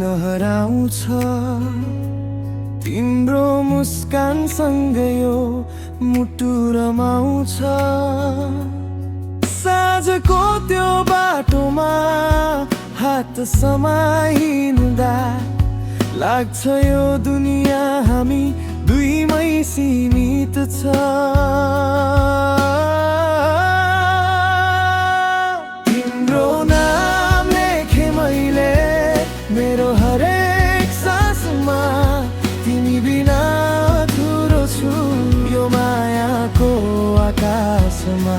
लहराउँछ तिम्रो मुस्कान सँगै यो मुटु रमाउँछ साँझको त्यो बाटोमा हात समाइहिँड्दा लाग्छ यो दुनियाँ हामी दुईमै सीमित छ तिम्रो नाम लेखे मैले मेरो हरेक सासमा तिमी बिना अधुरो छु यो मायाको आकाशमा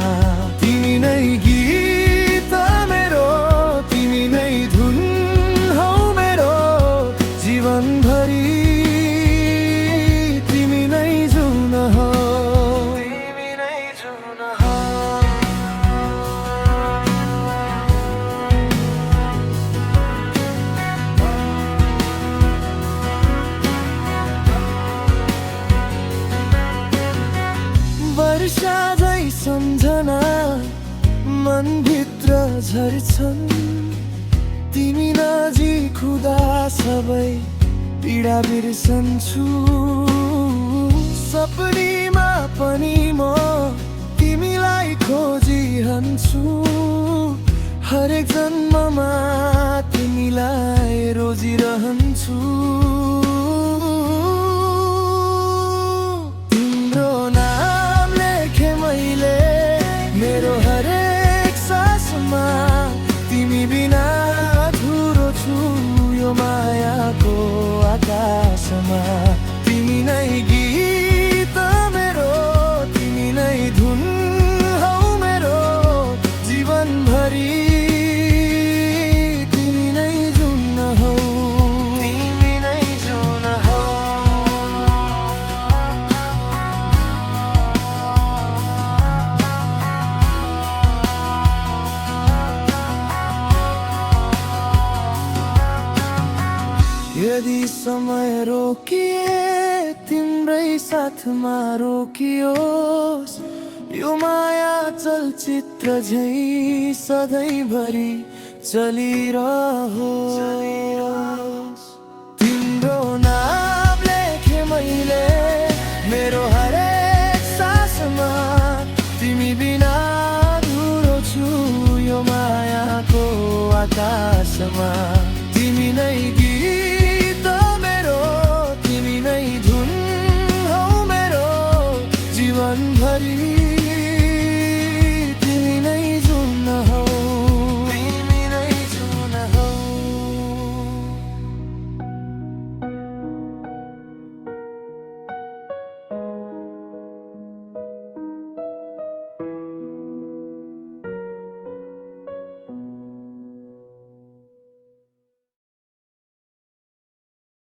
तिमी नै गीत मेरो तिमी नै धुन हौ मेरो जीवनभरि तिमी नै जुन हौ तिमी नै जुन हौ वर्षा झै सम्झना मनभित्र झर्छन् तिमी नजिक हुँदा सबै पीडा बिर्सन्छु सपनीमा पनि म तिमीलाई खोजिरहन्छु हरेक जन्ममा तिमीलाई रोजिरहन्छु तिम्रो नाम लेखे मैले मेरो हरेक सासमा तिमी बिना अधुरो छु यो मायाको आकाशमा तिमी नै गीत मेरो तिमी नै धुन हौ मेरो जीवनभरि तिमी नै जुन हौ तिमी नै जुन हौ यदि समय रोकिए तिम्रै साथमा रोकियोस् यो माया चलचित्र झै सधैँभरि चलिरहोस्।